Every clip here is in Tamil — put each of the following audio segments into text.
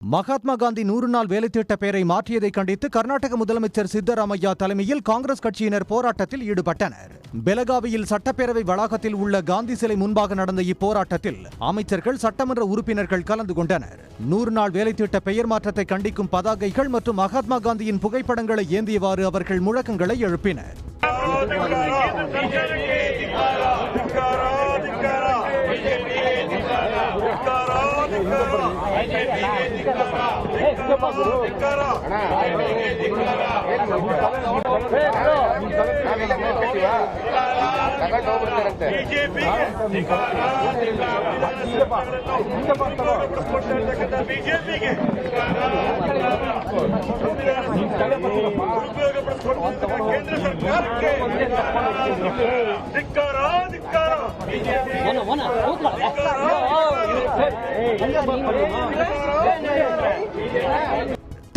மகாத்மா காந்தி 100 நாள் வேலைத்திட்ட பெயரை மாற்றியதை கண்டித்து கர்நாடக முதலமைச்சர் சித்தராமையா தலைமையில் காங்கிரஸ் கட்சியினர் போராட்டத்தில் ஈடுபட்டனர். பெலகாவியில் சட்டப்பேரவை வளாகத்தில் உள்ள காந்தி சிலை முன்பாக நடந்த இப்போராட்டத்தில் அமைச்சர்கள், சட்டமன்ற உறுப்பினர்கள் கலந்து கொண்டனர். 100 நாள் வேலைத்திட்ட பெயர் மாற்றத்தை கண்டிக்கும் பதாகைகள் மற்றும் மகாத்மா காந்தியின் புகைப்படங்களை ஏந்தியவாறு அவர்கள் முழக்கங்களை எழுப்பினர்.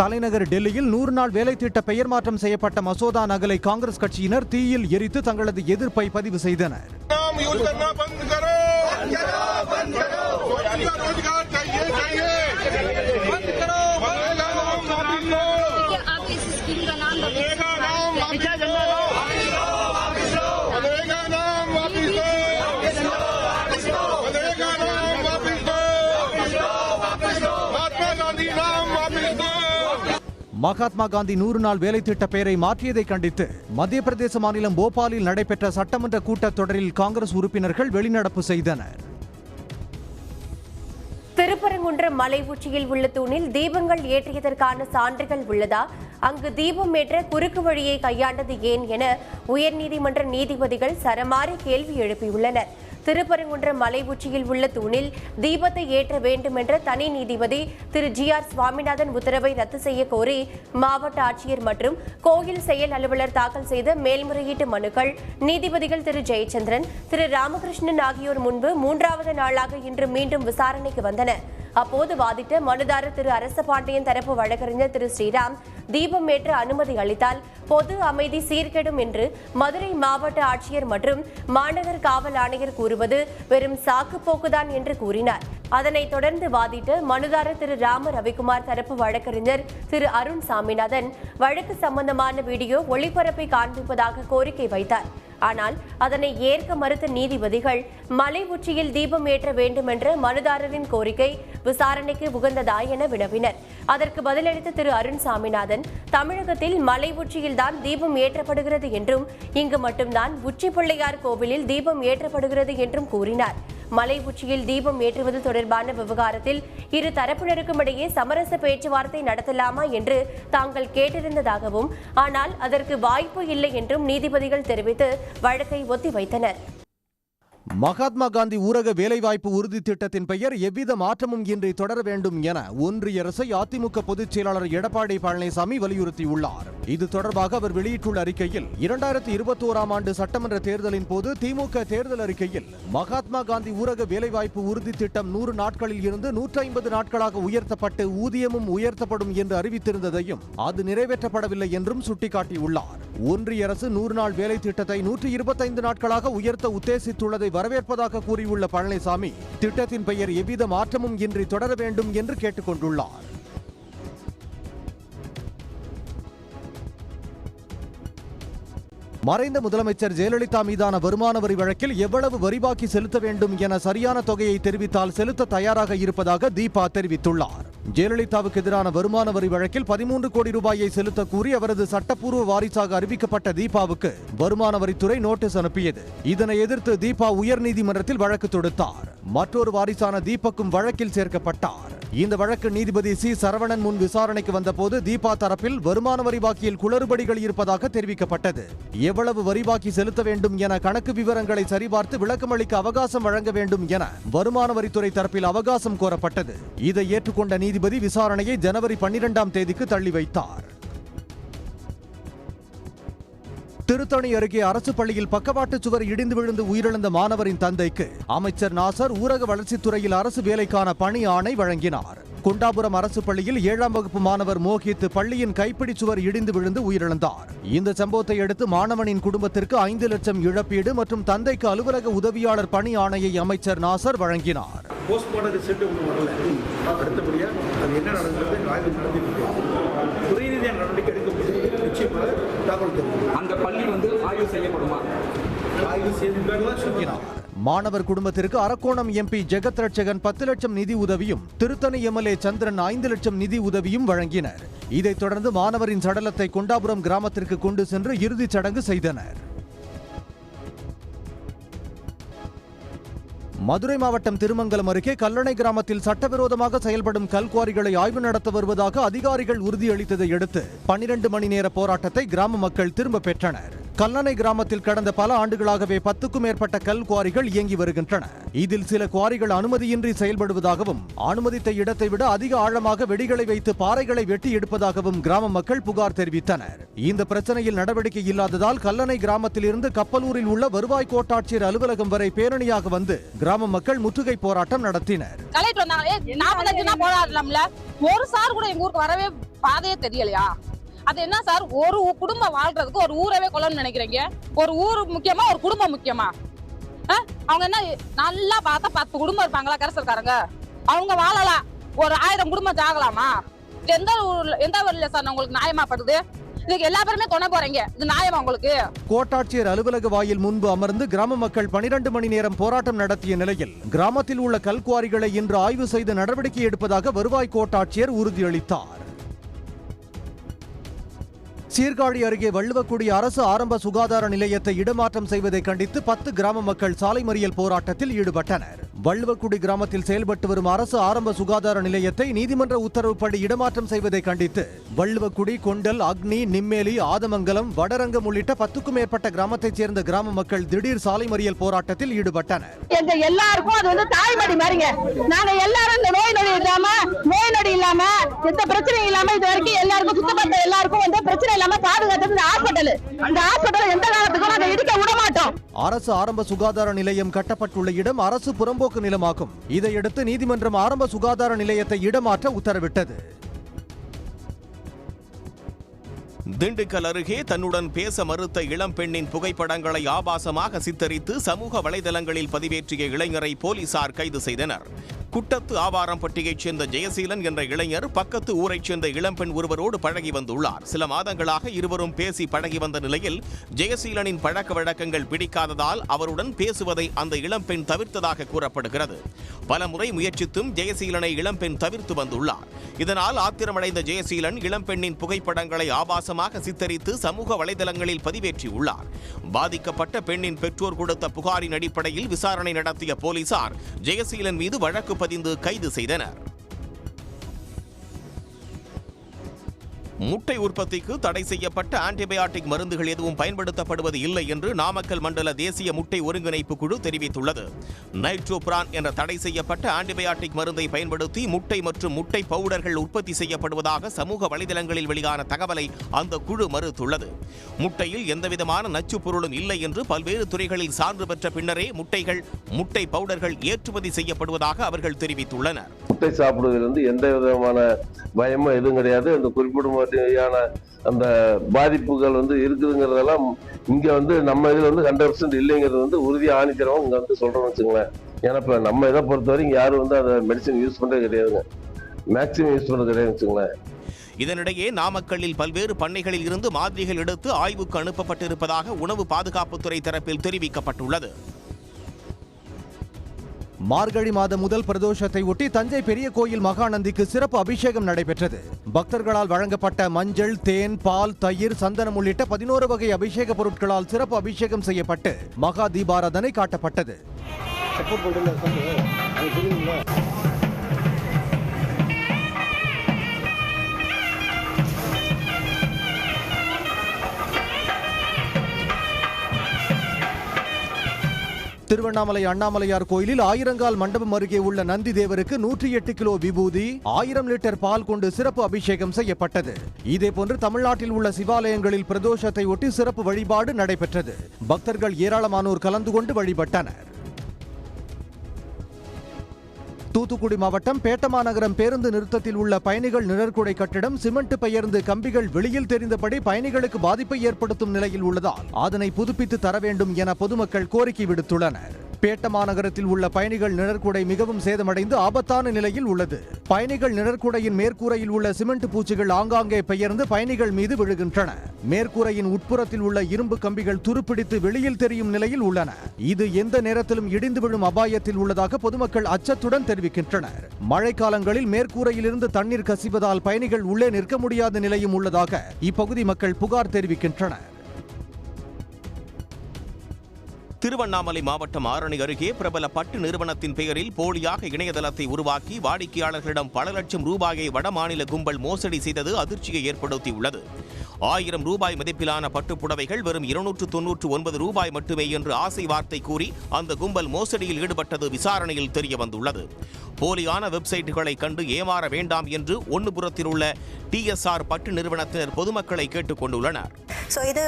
தலைநகர் டெல்லியில் 100 நாள் வேலைத்திட்ட பெயர் மாற்றம் செய்யப்பட்ட மசோதா நகலை காங்கிரஸ் கட்சியினர் தீயில் எரித்து தங்களது எதிர்ப்பை பதிவு செய்தனர். மகாத்மா காந்தி 100 நாள் வேலைத்திட்ட பெயரை மாற்றியதை கண்டித்து மத்திய பிரதேச மாநிலம் போபாலில் நடைபெற்ற சட்டமன்ற கூட்டத்தொடரில் காங்கிரஸ் உறுப்பினர்கள் வெளிநடப்பு செய்தனர். திருப்பரங்குன்றம் மலை உச்சியில் உள்ள தூணில் தீபங்கள் ஏற்றியதற்கான சான்றுகள் உள்ளதா? அங்கு தீபம் ஏற்ற குறுக்கு வழியை கையாண்டது ஏன் என உயர்நீதிமன்ற நீதிபதிகள் சரமாரி கேள்வி எழுப்பியுள்ளனர். திருப்பரங்குன்றம் மலை உச்சியில் உள்ள தூணில் தீபத்தை ஏற்ற வேண்டும் என்ற தனி நீதிபதி திரு GR சுவாமிநாதன் உத்தரவை ரத்து செய்ய கோரி மாவட்ட ஆட்சியர் மற்றும் கோயில் செயல் அலுவலர் தாக்கல் செய்த மேல்முறையீட்டு மனுக்கள் நீதிபதிகள் திரு ஜெயச்சந்திரன், திரு ராமகிருஷ்ணன் ஆகியோர் முன்பு 3வது நாளாக இன்று மீண்டும் விசாரணைக்கு வந்தன. அப்போது வாதிட்ட மனுதாரர் திரு அரசபாண்டியன் தரப்பு வழக்கறிஞர் திரு ஸ்ரீராம், தீபம் ஏற்ற அனுமதி அளித்தால் பொது அமைதி சீர்கெடும் என்று மதுரை மாவட்ட ஆட்சியர் மற்றும் மாநகர் காவல் ஆணையர் கூறுவது வெறும் சாக்கு போக்குதான் என்று கூறினார். அதனைத் தொடர்ந்து வாதிட்ட மனுதாரர் திரு ராம ரவிக்குமார் தரப்பு வழக்கறிஞர் திரு அருண் சாமிநாதன் வழக்கு சம்பந்தமான வீடியோ ஒளிபரப்பை காண்பிப்பதாக கோரிக்கை வைத்தார். ஆனால் அதனை ஏற்க மறுத்த நீதிபதிகள் மலை உச்சியில் தீபம் ஏற்ற வேண்டும் என்ற மனுதாரரின் கோரிக்கை விசாரணைக்கு உகந்ததா என வினவினர். அதற்கு பதிலளித்த திரு அருண் சாமிநாதன், தமிழகத்தில் மலை உச்சியில்தான் தீபம் ஏற்றப்படுகிறது என்றும் இங்கு மட்டும்தான் உச்சி பிள்ளையார் கோவிலில் தீபம் ஏற்றப்படுகிறது என்றும் கூறினார். மலை உச்சியில் தீபம் ஏற்றுவது தொடர்பான விவகாரத்தில் இரு தரப்பினருக்கும் இடையே சமரச பேச்சுவார்த்தை நடத்தலாமா என்று தாங்கள் கேட்டிருந்ததாகவும், ஆனால் அதற்கு வாய்ப்பு இல்லை என்றும் நீதிபதிகள் தெரிவித்து வழக்கை ஒத்திவைத்தனர். மகாத்மா காந்தி ஊரக வேலைவாய்ப்பு உறுதி திட்டத்தின் பெயர் எவ்வித மாற்றமும் இன்றி தொடர வேண்டும் என ஒன்றிய அரசை அதிமுக பொதுச் செயலாளர் எடப்பாடி பழனிசாமி வலியுறுத்தியுள்ளார். இது தொடர்பாக அவர் வெளியிட்டுள்ள அறிக்கையில், 2021ஆம் ஆண்டு சட்டமன்ற தேர்தலின் போது திமுக தேர்தல் அறிக்கையில் மகாத்மா காந்தி ஊரக வேலைவாய்ப்பு உறுதி திட்டம் 100 நாட்களில் இருந்து 150 நாட்களாக உயர்த்தப்பட்டு ஊதியமும் உயர்த்தப்படும் என்று அறிவித்திருந்ததையும் அது நிறைவேற்றப்படவில்லை என்றும் சுட்டிக்காட்டியுள்ளார். ஒன்றிய அரசு 100 நாள் வேலை திட்டத்தை 125 நாட்களாக உயர்த்த உத்தேசித்துள்ளதை வரவேற்பதாக கூறியுள்ள பழனிசாமி, திட்டத்தின் பெயர் எவ்வித மாற்றமும் இன்றி தொடர வேண்டும் என்று கேட்டுக் கொண்டுள்ளார். மறைந்த முதலமைச்சர் ஜெயலலிதா மீதான வருமான வரி வழக்கில் எவ்வளவு வரி பாக்கி செலுத்த வேண்டும் என சரியான தொகையை தெரிவித்தால் செலுத்த தயாராக இருப்பதாக தீபா தெரிவித்துள்ளார். ஜெயலலிதாவுக்கு எதிரான வருமான வரி வழக்கில் 13 கோடி ரூபாயை செலுத்த கூறி அவரது சட்டப்பூர்வ வாரிசாக அறிவிக்கப்பட்ட தீபாவுக்கு வருமான வரித்துறை நோட்டீஸ் அனுப்பியது. இதனை எதிர்த்து தீபா உயர்நீதிமன்றத்தில் வழக்கு தொடுத்தார். மற்றொரு வாரிசான தீபக்கும் வழக்கில் சேர்க்கப்பட்டார். இந்த வழக்கு நீதிபதி சி சரவணன் முன் விசாரணைக்கு வந்தபோது தீபா தரப்பில் வருமான வரி பாக்கியில் குளறுபடிகள் இருப்பதாக தெரிவிக்கப்பட்டது. எவ்வளவு வரி பாக்கி செலுத்த வேண்டும் என கணக்கு விவரங்களை சரிபார்த்து விளக்கமளிக்க அவகாசம் வழங்க வேண்டும் என வருமான வரித்துறை தரப்பில் அவகாசம் கோரப்பட்டது. இதை ஏற்றுக்கொண்ட நீதிபதி விசாரணையை ஜனவரி 12ஆம் தேதிக்கு தள்ளி வைத்தார். திருத்தணி அருகே அரசு பள்ளியில் பக்கவாட்டு சுவர் இடிந்து விழுந்து உயிரிழந்த மாணவரின் தந்தைக்கு அமைச்சர் நாசர் ஊரக வளர்ச்சித்துறையில் அரசு வேலைக்கான பணி ஆணை வழங்கினார். குண்டாபுரம் அரசு பள்ளியில் 7ஆம் வகுப்பு மாணவர் மோஹித் பள்ளியின் கைப்பிடி சுவர் இடிந்து விழுந்து உயிரிழந்தார். இந்த சம்பவத்தை அடுத்து மாணவனின் குடும்பத்திற்கு 5 லட்சம் இழப்பீடு மற்றும் தந்தைக்கு அலுவலக உதவியாளர் பணி ஆணையை அமைச்சர் நாசர் வழங்கினார். ஆய்வு நடத்திட்டு துறை ரீதியான நடவடிக்கை எடுக்கப்பட்டு நிச்சயமாக தகவல் தெரியும். அந்த பள்ளி ஆய்வு செய்யப்படுமா? ஆய்வு செய்து சொல்கிறார். மாணவர் குடும்பத்திற்கு அரக்கோணம் எம்பி ஜெகத் ரட்சகன் 10 லட்சம் நிதி உதவியும், திருத்தணி எம்எல்ஏ சந்திரன் 5 லட்சம் நிதி உதவியும் வழங்கினர். இதைத் தொடர்ந்து மாணவரின் சடலத்தை கொண்டாபுரம் கிராமத்திற்கு கொண்டு சென்று இறுதிச் சடங்கு செய்தனர். மதுரை மாவட்டம் திருமங்கலம் அருகே கல்லணை கிராமத்தில் சட்டவிரோதமாக செயல்படும் கல்குவாரிகளை ஆய்வு நடத்த வருவதாக அதிகாரிகள் உறுதியளித்ததை அடுத்து 12 மணி நேர போராட்டத்தை கிராம மக்கள் திரும்ப பெற்றனர். கல்லணை கிராமத்தில் கடந்த பல ஆண்டுகளாகவே 10க்கும் மேற்பட்ட கல் குவாரிகள் இயங்கி வருகின்றன. இதில் சில குவாரிகள் அனுமதியின்றி செயல்படுவதாகவும், அனுமதித்த இடத்தை விட அதிக ஆழமாக வெடிகளை வைத்து பாறைகளை வெட்டி எடுப்பதாகவும் கிராம மக்கள் புகார் தெரிவித்தனர். இந்த பிரச்சனையில் நடவடிக்கை இல்லாததால் கல்லணை கிராமத்தில் இருந்து கப்பலூரில் உள்ள வருவாய் கோட்டாட்சியர் அலுவலகம் வரை பேரணியாக வந்து கிராம மக்கள் முற்றுகை போராட்டம் நடத்தினர். ஒரு சார் கூட எங்க ஊருக்கு வரவே பாதையே தெரியலையா? அது என்ன சார், ஒரு குடும்பம் வாழ்றதுக்கு ஒரு ஊரவே கொள்ளணும்னு நினைக்கிறீங்க? ஒரு ஊர் முக்கியமா, ஒரு குடும்பம் முக்கியமா? அவங்க என்ன நல்லா பார்த்தா 10 குடும்பம் இருப்பாங்களா கரசல்காரங்க? அவங்க வாழலாம், ஒரு 1000 குடும்பம் ஆகலாமா? எந்த ஊர்ல சார் உங்களுக்கு நியாயமாப்படுது? இதுக்கு எல்லா பேருமே துணை போறீங்க, இது நியாயமா உங்களுக்கு? கோட்டாட்சியர் அலுவலக வாயில் முன்பு அமர்ந்து கிராம மக்கள் 12 மணி நேரம் போராட்டம் நடத்திய நிலையில் கிராமத்தில் உள்ள கல்குவாரிகளை இன்று ஆய்வு செய்து நடவடிக்கை எடுப்பதாக வருவாய் கோட்டாட்சியர் உறுதியளித்தார். சீர்காழி அருகே வள்ளுவக்குடி அரசு ஆரம்ப சுகாதார நிலையத்தை இடமாற்றம் செய்வதை கண்டித்து 10 கிராம மக்கள் சாலை மறியல் போராட்டத்தில் ஈடுபட்டனர். வள்ளுவக்குடி கிராமத்தில் செயல்பட்டு வரும் அரசு ஆரம்ப சுகாதார நிலையத்தை நீதிமன்ற உத்தரவுப்படி இடமாற்றம் செய்வதை கண்டித்து வள்ளுவக்குடி, கொண்டல், அக்னி, நிம்மேலி, ஆதமங்கலம், வடரங்கம் உள்ளிட்ட 10க்கும் மேற்பட்ட கிராமத்தைச் சேர்ந்த கிராம மக்கள் திடீர் சாலை மறியல் போராட்டத்தில் ஈடுபட்டனர். எங்க எல்லாருக்கும் அது தாய்மடி மாதிரிங்க. நாங்க எல்லாரும் இந்த நோய் நொடி இல்லாம எந்த பிரச்சனையும் இல்லாம இது வரைக்கும் எல்லாருக்கும் சுத்தப்பட்ட எல்லாருக்கும் பிரச்சனை இல்லாம பாதுகாத்து அந்த ஹாஸ்பிடல் எந்த காலத்துக்கும் நாங்க இடிக்க விட மாட்டோம். அரசு ஆரம்ப சுகாதார நிலையம் கட்டப்பட்டுள்ள இடம் அரசு புறம்போக்கு நிலமாகும். இதையடுத்து நீதிமன்றம் ஆரம்ப சுகாதார நிலையத்தை இடமாற்ற உத்தரவிட்டது. திண்டுக்கல் அருகே தன்னுடன் பேச மறுத்த இளம்பெண்ணின் புகைப்படங்களை ஆபாசமாக சித்தரித்து சமூக வலைதளங்களில் பதிவேற்றிய இளைஞரை போலீசார் கைது செய்தனர். குட்டத்து ஆவாரம்பட்டியைச் சேர்ந்த ஜெயசீலன் என்ற இளைஞர் பக்கத்து ஊரைச் சேர்ந்த இளம்பெண் ஒருவரோடு பழகி வந்துள்ளார். சில மாதங்களாக இருவரும் பேசி பழகி வந்த நிலையில் ஜெயசீலனின் பழக்க வழக்கங்கள் பிடிக்காததால் அவருடன் பேசுவதை அந்த இளம்பெண் தவிர்த்ததாக கூறப்படுகிறது. பல முறை முயற்சித்தும் ஜெயசீலனை இளம்பெண் தவிர்த்து வந்துள்ளார். இதனால் ஆத்திரமடைந்த ஜெயசீலன் இளம்பெண்ணின் புகைப்படங்களை ஆபாசமாக சித்தரித்து சமூக வலைதளங்களில் பதிவேற்றியுள்ளார். பாதிக்கப்பட்ட பெண்ணின் பெற்றோர் கொடுத்த புகாரின் அடிப்படையில் விசாரணை நடத்திய போலீசார் ஜெயசீலன் மீது வழக்கு பதிந்து கைது செய்தனர். முட்டை உற்பத்திக்கு தடை செய்யப்பட்ட ஆன்டிபயாட்டிக் மருந்துகள் எதுவும் பயன்படுத்தப்படுவது இல்லை என்று நாமக்கல் மண்டல தேசிய முட்டை ஒருங்கிணைப்பு குழு தெரிவித்துள்ளது. நைட்ரோபிரான் என்ற தடை செய்யப்பட்ட ஆன்டிபயாட்டிக் மருந்தை பயன்படுத்தி முட்டை மற்றும் முட்டை பவுடர்கள் உற்பத்தி செய்யப்படுவதாக சமூக வலைதளங்களில் வெளியான தகவலை அந்த குழு மறுத்துள்ளது. முட்டையில் எந்தவிதமான நச்சுப் பொருளும் இல்லை என்று பல்வேறு துறைகளில் சான்று பெற்ற பின்னரே முட்டை பவுடர்கள் ஏற்றுமதி செய்யப்படுவதாக அவர்கள் தெரிவித்துள்ளனர். முட்டை சாப்பிடுவதிலிருந்து எந்த விதமான பயமும் எதுவும் கிடையாது. அந்த குறிப்பிடும் அந்த பாதிப்புகள் இருக்குதுங்கிறதெல்லாம் இங்க நம்ம இதுல 100% இல்லைங்கிறது உறுதியா ஆணிக்கிறோம் இங்க சொல்றோம்னு வச்சுங்களேன். ஏன்னா இப்ப நம்ம இதை பொறுத்தவரைக்கும் யாரும் அந்த மெடிசன் யூஸ் பண்றது கிடையாதுங்க, மேக்சிமம் யூஸ் பண்றது கிடையாது வச்சுங்களேன். இதனிடையே நாமக்கல்லில் பல்வேறு பண்ணைகளில் இருந்து மாதிரிகள் எடுத்து ஆய்வுக்கு அனுப்பப்பட்டிருப்பதாக உணவு பாதுகாப்புத்துறை தரப்பில் தெரிவிக்கப்பட்டுள்ளது. மார்கழி மாதம் முதல் பிரதோஷத்தை ஒட்டி தஞ்சை பெரிய கோயில் மகாநந்திக்கு சிறப்பு அபிஷேகம் நடைபெற்றது. பக்தர்களால் வழங்கப்பட்ட மஞ்சள், தேன், பால், தயிர், சந்தனம் உள்ளிட்ட 11 வகை அபிஷேக பொருட்களால் சிறப்பு அபிஷேகம் செய்யப்பட்டு மகா தீபாராதனை காட்டப்பட்டது. திருவண்ணாமலை அண்ணாமலையார் கோயிலில் ஆயிரங்கால் மண்டபம் அருகே உள்ள நந்தி தேவருக்கு 108 கிலோ விபூதி, 1000 லிட்டர் பால் கொண்டு சிறப்பு அபிஷேகம் செய்யப்பட்டது. இதேபோன்று தமிழ்நாட்டில் உள்ள சிவாலயங்களில் பிரதோஷத்தை ஒட்டி சிறப்பு வழிபாடு நடைபெற்றது. பக்தர்கள் ஏராளமானோர் கலந்து கொண்டு வழிபட்டனர். தூத்துக்குடி மாவட்டம் பேட்டமாநகரம் பேருந்து நிறுத்தத்தில் உள்ள பயணிகள் நிழற்குடை கட்டிடம் சிமெண்ட் பெயர்ந்து கம்பிகள் வெளியில் தெரிந்தபடி பயணிகளுக்கு பாதிப்பை ஏற்படுத்தும் நிலையில் உள்ளதால் அதனை புதுப்பித்து தர வேண்டும் என பொதுமக்கள் கோரிக்கை விடுத்துள்ளனர். பேட்ட மாநகரத்தில் உள்ள பயணிகள் நிழற்குடை மிகவும் சேதமடைந்து ஆபத்தான நிலையில் உள்ளது. பயணிகள் நிழற்குடையின் மேற்கூரையில் உள்ள சிமெண்ட் பூச்சிகள் ஆங்காங்கே பெயர்ந்து பயணிகள் மீது விழுகின்றன. மேற்கூரையின் உட்புறத்தில் உள்ள இரும்பு கம்பிகள் துருப்பிடித்து வெளியில் தெரியும் நிலையில் உள்ளன. இது எந்த நேரத்திலும் இடிந்து விழும் அபாயத்தில் உள்ளதாக பொதுமக்கள் அச்சத்துடன் தெரிவிக்கின்றனர். மழைக்காலங்களில் மேற்கூரையிலிருந்து தண்ணீர் கசிவதால் பயணிகள் உள்ளே நிற்க முடியாத நிலையும் உள்ளதாக இப்பகுதி மக்கள் புகார் தெரிவிக்கின்றனர். திருவண்ணாமலை மாவட்டம் ஆரணி அருகே பிரபல பட்டு நிறுவனத்தின் பெயரில் போலியாக இணையதளத்தை உருவாக்கி வாடிக்கையாளர்களிடம் பல லட்சம் ரூபாயை வடமாநில கும்பல் மோசடி செய்தது அதிர்ச்சியை ஏற்படுத்தியுள்ளது. 1000 ரூபாய் மதிப்பிலான பட்டுப்புடவைகள் வெறும் 299 ரூபாய் மட்டுமே என்று ஆசை வார்த்தை கூறி அந்த கும்பல் மோசடியில் ஈடுபட்டது விசாரணையில் தெரியவந்துள்ளது. போலியான வெப்சைட்டுகளை கண்டு ஏமாற வேண்டாம் என்று ஒன்னுபுரத்தில் உள்ள TSR பட்டு நிறுவனத்தினர் பொதுமக்களை கேட்டுக் கொண்டுள்ளனர். ஸோ இது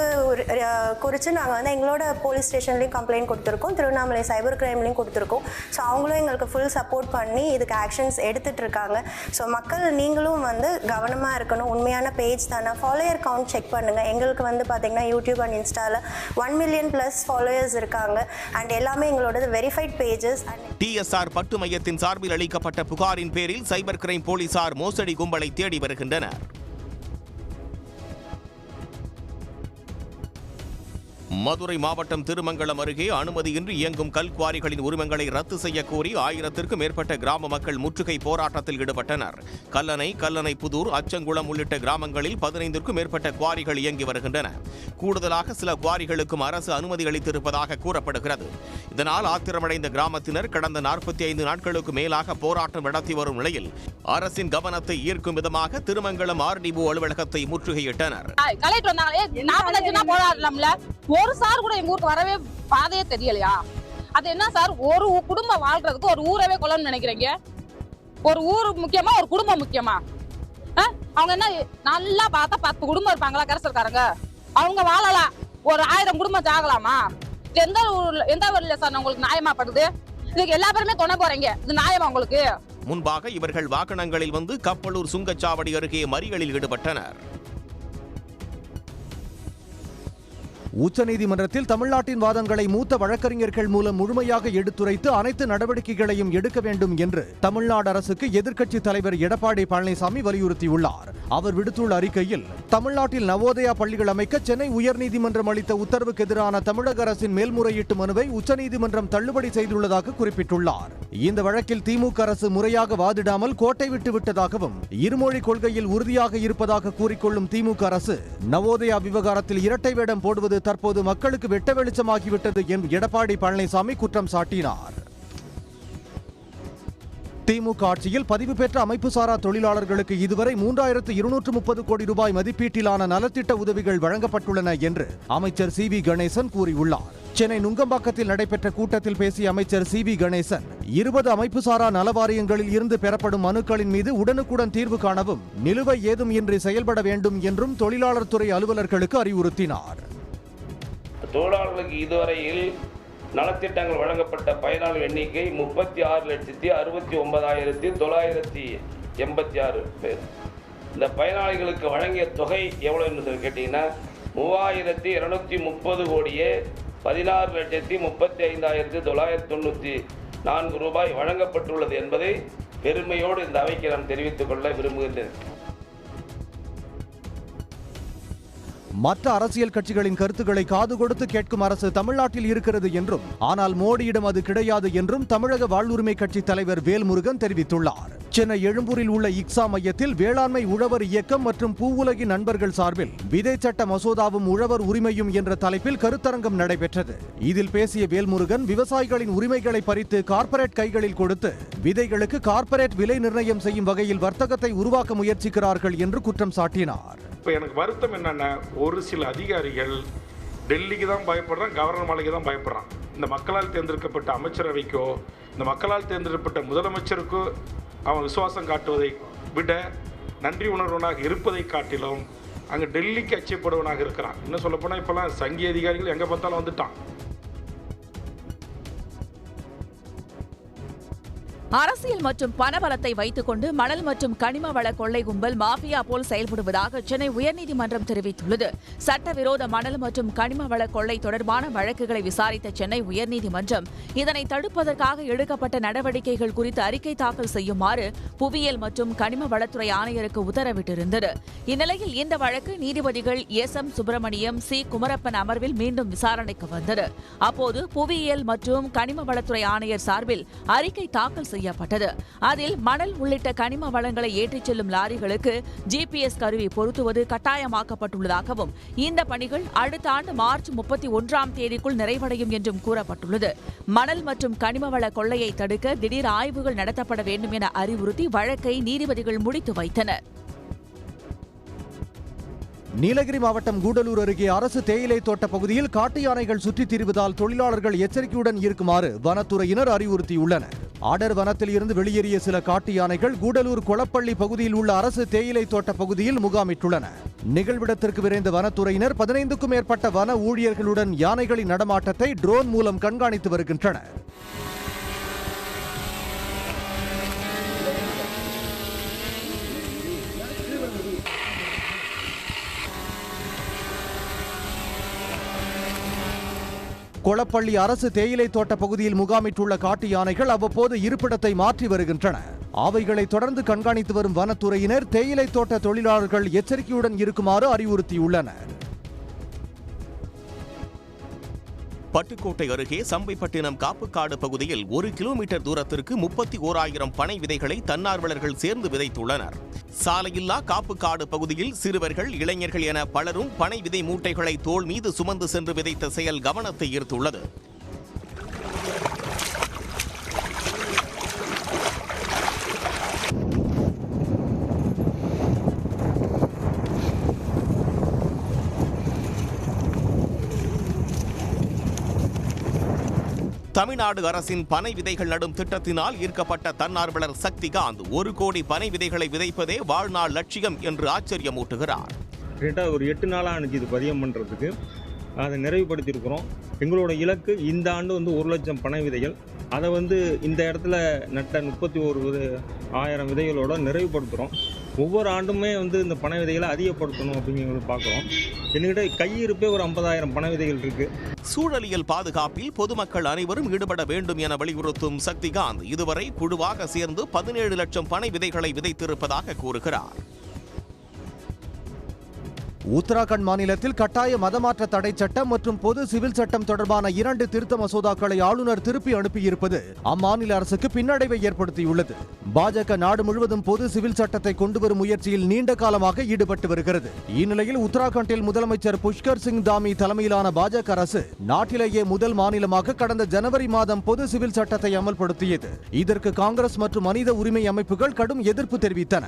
குறித்து நாங்கள் எங்களோட போலீஸ் ஸ்டேஷன்லேயும் கம்ப்ளைண்ட் கொடுத்துருக்கோம், திருவண்ணாமலை சைபர் கிரைம்லேயும் கொடுத்துருக்கோம். ஸோ அவங்களும் எங்களுக்கு ஃபுல் சப்போர்ட் பண்ணி இதுக்கு ஆக்ஷன்ஸ் எடுத்துகிட்டு இருக்காங்க. ஸோ மக்கள் நீங்களும் கவனமாக இருக்கணும். உண்மையான பேஜ் தானே, ஃபாலோயர் கவுண்ட் செக் பண்ணுங்கள். எங்களுக்கு பார்த்தீங்கன்னா யூடியூப் அண்ட் இன்ஸ்டாவில் 1 மில்லியன் + ஃபாலோயர்ஸ் இருக்காங்க. அண்ட் எல்லாமே எங்களோட வெரிஃபைட் பேஜஸ். TSR பட்டு மையத்தின் சார்பில் அளிக்கப்பட்ட புகாரின் பேரில் சைபர் கிரைம் போலீசார் மோசடி கும்பலை தேடி வருகின்றனர். மதுரை மாவட்டம் திருமங்கலம் அருகே அனுமதியின்றி இயங்கும் கல்குவாரிகளின் உரிமங்களை ரத்து செய்ய கோரி 1000க்கும் மேற்பட்ட கிராம மக்கள் முற்றுகை போராட்டத்தில் ஈடுபட்டனர். கல்லணை புதூர், அச்சங்குளம் உள்ளிட்ட கிராமங்களில் 15க்கும் மேற்பட்ட குவாரிகள் இயங்கி வருகின்றன. கூடுதலாக சில குவாரிகளுக்கும் அரசு அனுமதி அளித்திருப்பதாக கூறப்படுகிறது. இதனால் ஆத்திரமடைந்த கிராமத்தினர் கடந்த 45 நாட்களுக்கு மேலாக போராட்டம் நடத்தி வரும் நிலையில் அரசின் கவனத்தை ஈர்க்கும் விதமாக திருமங்கலம் RDO அலுவலகத்தை முற்றுகையிட்டனர். ஒரு சார் கூட எங்க ஊருக்கு வரவே பாதையே தெரியலையா? அது என்ன சார், ஒரு குடும்பம் வாழ்றதுக்கு ஒரு ஊரவே கொல்லணும்னு நினைக்கிறீங்க? ஒரு ஊர் முக்கியமா, ஒரு குடும்பம் முக்கியமா? அவங்க என்ன நல்லா பார்த்தா 10 குடும்பம் இருப்பாங்களா கரசல்காரங்க? அவங்க வாழலாம், ஒரு 1000 குடும்பம் ஜாகலாமா? எந்த ஊர்ல சார் உங்களுக்கு நியாயமாப்படுது? இதுக்கு எல்லா பேருமே துணை போறீங்க, இது நியாயமா உங்களுக்கு? முன்பாக இவர்கள் வாகனங்களில் வந்து கப்பலூர் சுங்கச்சாவடி அருகே மறியலில் ஈடுபட்டனர். உச்சநீதிமன்றத்தில் தமிழ்நாட்டின் வாதங்களை மூத்த வழக்கறிஞர்கள் மூலம் முழுமையாக எடுத்துரைத்து அனைத்து நடவடிக்கைகளையும் எடுக்க வேண்டும் என்று தமிழ்நாடு அரசுக்கு எதிர்க்கட்சித் தலைவர் எடப்பாடி பழனிசாமி வலியுறுத்தியுள்ளார். அவர் விடுத்துள்ள அறிக்கையில், தமிழ்நாட்டில் நவோதயா பள்ளிகள் அமைக்க சென்னை உயர்நீதிமன்றம் அளித்த உத்தரவுக்கு எதிரான தமிழக அரசின் மேல்முறையீட்டு மனுவை உச்சநீதிமன்றம் தள்ளுபடி செய்துள்ளதாக குறிப்பிட்டுள்ளார். இந்த வழக்கில் திமுக அரசு முறையாக வாதிடாமல் கோட்டை விட்டு விட்டதாகவும், இருமொழி கொள்கையில் உறுதியாக இருப்பதாக கூறிக்கொள்ளும் திமுக அரசு நவோதயா விவகாரத்தில் இரட்டை வேடம் போடுவது தற்போது மக்களுக்கு வெட்ட வெளிச்சமாகிவிட்டது என்று எடப்பாடி பழனிசாமி குற்றம் சாட்டினார். திமுக ஆட்சியில் பதிவு பெற்ற அமைப்புசாரா தொழிலாளர்களுக்கு இதுவரை 3230 கோடி ரூபாய் மதிப்பீட்டிலான நலத்திட்ட உதவிகள் வழங்கப்பட்டுள்ளன என்று அமைச்சர் CV கணேசன் கூறியுள்ளார். சென்னை நுங்கம்பாக்கத்தில் நடைபெற்ற கூட்டத்தில் பேசிய அமைச்சர் CV கணேசன், 20 அமைப்புசாரா நலவாரியங்களில் இருந்து பெறப்படும் மனுக்களின் மீது உடனுக்குடன் தீர்வு காணவும் நிலுவை ஏதும் இன்றி செயல்பட வேண்டும் என்றும் தொழிலாளர் துறை அலுவலர்களுக்கு அறிவுறுத்தினார். தொழிலாளர்களுக்கு இதுவரையில் நலத்திட்டங்கள் வழங்கப்பட்ட பயனாளர் எண்ணிக்கை 36,69,986 பேர். இந்த பயனாளிகளுக்கு வழங்கிய தொகை எவ்வளவு என்று கேட்டீங்கன்னா 3230 கோடியே 16,35,994 ரூபாய் வழங்கப்பட்டுள்ளது என்பதை பெருமையோடு இந்த அவைக்கு நான் தெரிவித்துக் கொள்ள விரும்புகின்றேன். மற்ற அரசியல் கட்சிகளின் கருத்துக்களை காது கொடுத்து கேட்கும் அரசு தமிழ்நாட்டில் இருக்கிறது என்றும், ஆனால் மோடியிடம் அது கிடையாது என்றும் தமிழக வாழ்வுரிமை கட்சி தலைவர் வேல்முருகன் தெரிவித்துள்ளார். சென்னை எழும்பூரில் உள்ள இக்ஸா மையத்தில் வேளாண்மை உழவர் இயக்கம் மற்றும் பூவுலகின் நண்பர்கள் சார்பில் விதை சட்ட மசோதாவும் உழவர் உரிமையும் என்ற தலைப்பில் கருத்தரங்கம் நடைபெற்றது. இதில் பேசிய வேல்முருகன், விவசாயிகளின் உரிமைகளை பறித்து கார்ப்பரேட் கைகளில் கொடுத்து விதைகளுக்கு கார்ப்பரேட் விலை நிர்ணயம் செய்யும் வகையில் வர்த்தகத்தை உருவாக்க முயற்சிக்கிறார்கள் என்று குற்றம் சாட்டினார். இப்போ எனக்கு வருத்தம் என்னென்னா, ஒரு சில அதிகாரிகள் டெல்லிக்கு தான் பயப்படுறான், கவர்னர் மாளிகை தான் பயப்படுறான். இந்த மக்களால் தேர்ந்தெடுக்கப்பட்ட அமைச்சரவைக்கோ இந்த மக்களால் தேர்ந்தெடுக்கப்பட்ட முதலமைச்சருக்கோ அவன் விசுவாசம் காட்டுவதை விட நன்றி உணர்வனாக இருப்பதை காட்டிலும் அங்கே டெல்லிக்கு அச்சப்படுவனாக இருக்கிறான். இன்னும் சொல்லப்போனால் இப்போலாம் சங்கி அதிகாரிகள் எங்கே பார்த்தாலும் வந்துட்டான். அரசியல் மற்றும் பணபலத்தை வைத்துக் கொண்டு மணல் மற்றும் கனிம வள கொள்ளை கும்பல் மாஃபியா போல் செயல்படுவதாக சென்னை உயர்நீதிமன்றம் தெரிவித்துள்ளது. சட்டவிரோத மணல் மற்றும் கனிம வள கொள்ளை தொடர்பான வழக்குகளை விசாரித்த சென்னை உயர்நீதிமன்றம் இதனை தடுப்பதற்காக எடுக்கப்பட்ட நடவடிக்கைகள் குறித்து அறிக்கை தாக்கல் செய்யுமாறு புவியியல் மற்றும் கனிம வளத்துறை ஆணையருக்கு உத்தரவிட்டிருந்தது. இந்நிலையில் இந்த வழக்கு நீதிபதிகள் எஸ்.எம். சுப்பிரமணியம், சி. குமரப்பன் அமர்வில் மீண்டும் விசாரணைக்கு வந்தது. அப்போது புவியியல் மற்றும் கனிம வளத்துறை ஆணையர் சார்பில் அறிக்கை தாக்கல் செய்யப்பட்டது. அதில் மணல் உள்ளிட்ட கனிம வளங்களை ஏற்றிச் செல்லும் லாரிகளுக்கு GPS கருவி பொருத்துவது கட்டாயமாக்கப்பட்டுள்ளதாகவும் இந்த பணிகள் அடுத்த ஆண்டு மார்ச் 31ஆம் தேதிக்குள் நிறைவடையும் என்றும் கூறப்பட்டுள்ளது. மணல் மற்றும் கனிம வள கொள்ளையை தடுக்க திடீர் ஆய்வுகள் நடத்தப்பட வேண்டும் என அறிவுறுத்தி வழக்கை நீதிபதிகள் முடித்து வைத்தனர். நீலகிரி மாவட்டம் கூடலூர் அருகே அரசு தேயிலை தோட்ட பகுதியில் காட்டு யானைகள் சுற்றித் திரிவதால் தொழிலாளர்கள் எச்சரிக்கையுடன் இருக்குமாறு வனத்துறையினர் அறிவுறுத்தியுள்ளனர். ஆடர் வனத்தில் இருந்து வெளியேறிய சில காட்டு யானைகள் கூடலூர் கொளப்பள்ளி பகுதியில் உள்ள அரசு தேயிலை தோட்ட பகுதியில் முகாமிட்டுள்ளன. நிகழ்விடத்திற்கு விரைந்த வனத்துறையினர் 15க்கும் மேற்பட்ட வன ஊழியர்களுடன் யானைகளின் நடமாட்டத்தை ட்ரோன் மூலம் கண்காணித்து வருகின்றனர். கொளப்பள்ளி அரசு தேயிலை தோட்ட பகுதியில் முகாமிட்டுள்ள காட்டு யானைகள் அவ்வப்போது இருப்பிடத்தை மாற்றி வருகின்றன. அவைகளை தொடர்ந்து கண்காணித்து வரும் வனத்துறையினர் தேயிலை தோட்ட தொழிலாளர்கள் எச்சரிக்கையுடன் இருக்குமாறு அறிவுறுத்தியுள்ளனர். பட்டுக்கோட்டை அருகே சம்பைப்பட்டினம் காப்புக்காடு பகுதியில் 1 கிலோமீட்டர் தூரத்திற்கு 31,000 பனை விதைகளை தன்னார்வலர்கள் சேர்ந்து விதைத்துள்ளனர். சாலையில்லா காப்புக்காடு பகுதியில் சிறுவர்கள், இளைஞர்கள் என பலரும் பனை விதை மூட்டைகளை தோள் மீது சுமந்து சென்று விதைத்த செயல் கவனத்தை ஈர்த்துள்ளது. தமிழ்நாடு அரசின் பனை விதைகள் நடும் திட்டத்தினால் ஈர்க்கப்பட்ட தன்னார்வலர் சக்திகாந்த் 1 கோடி பனை விதைகளை விதைப்பதே வாழ்நாள் லட்சியம் என்று ஆச்சரியமூட்டுகிறார். ஒரு 8 நாளாக ஆனிச்சு இது பதியம் பண்ணுறதுக்கு. அதை நிறைவுபடுத்தியிருக்கிறோம். எங்களோட இலக்கு இந்த ஆண்டு 1 லட்சம் பனை விதைகள். அதை இந்த இடத்துல நட்ட 31,000 விதைகளோட நிறைவுபடுத்துகிறோம். ஒவ்வொரு ஆண்டுமே இந்த பனை விதைகளை அதிகப்படுத்தணும் அப்படிங்கிறத பார்க்குறோம். என்கிட்ட கையிருப்பே ஒரு 50,000 பனை விதைகள் இருக்கு. சூழலியல் பாதுகாப்பில் பொதுமக்கள் அனைவரும் ஈடுபட வேண்டும் என வலியுறுத்தும் சக்திகாந்த் இதுவரை குழுவாக சேர்ந்து 17 லட்சம் பனை விதைகளை விதைத்திருப்பதாக கூறுகிறார். உத்தராகண்ட் மாநிலத்தில் கட்டாய மதமாற்ற தடை சட்டம் மற்றும் பொது சிவில் சட்டம் தொடர்பான 2 திருத்த மசோதாக்களை ஆளுநர் திருப்பி அனுப்பியிருப்பது அம்மாநில அரசுக்கு பின்னடைவை ஏற்படுத்தியுள்ளது. பாஜக நாடு முழுவதும் பொது சிவில் சட்டத்தை கொண்டுவரும் முயற்சியில் நீண்ட காலமாக ஈடுபட்டு வருகிறது. இந்நிலையில் உத்தராகண்டில் முதலமைச்சர் புஷ்கர் சிங் தாமி தலைமையிலான பாஜக அரசு நாட்டிலேயே முதல் மாநிலமாக கடந்த ஜனவரி மாதம் பொது சிவில் சட்டத்தை அமல்படுத்தியது. இதற்கு காங்கிரஸ் மற்றும் மனித உரிமை அமைப்புகள் கடும் எதிர்ப்பு தெரிவித்தன.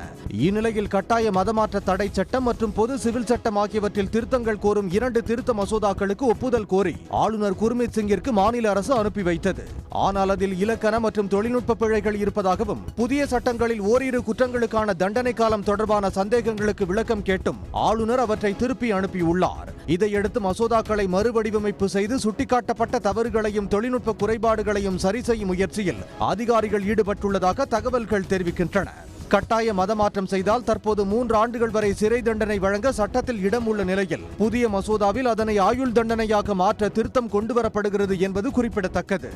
இந்நிலையில் கட்டாய மதமாற்ற தடை சட்டம் மற்றும் பொது சிவில் சட்டம் ஆகியவற்றில் திருத்தங்கள் கோரும் 2 திருத்த மசோதாக்களுக்கு ஒப்புதல் கோரி ஆளுநர் குர்மித் சிங்கிற்கு மாநில அரசு அனுப்பி வைத்தது. ஆனால் அதில் இலக்கண மற்றும் தொழில்நுட்ப பிழைகள் இருப்பதாகவும் புதிய சட்டங்களில் ஓரிரு குற்றங்களுக்கான தண்டனை காலம் தொடர்பான சந்தேகங்களுக்கு விளக்கம் கேட்டும் ஆளுநர் அவற்றை திருப்பி அனுப்பியுள்ளார். இதையடுத்து மசோதாக்களை மறுவடிவமைப்பு செய்து சுட்டிக்காட்டப்பட்ட தவறுகளையும் தொழில்நுட்ப குறைபாடுகளையும் சரி செய்யும் முயற்சியில் அதிகாரிகள் ஈடுபட்டுள்ளதாக தகவல்கள் தெரிவிக்கின்றன. கட்டாய மதமாற்றம் செய்தால் தற்போது 3 ஆண்டுகள் வரை சிறை தண்டனை வழங்க சட்டத்தில் இடம் உள்ள நிலையில் புதிய மசோதாவில் அதனை ஆயுள் தண்டனையாக மாற்ற திருத்தம் கொண்டுவரப்படுகிறது என்பது குறிப்பிடத்தக்கது.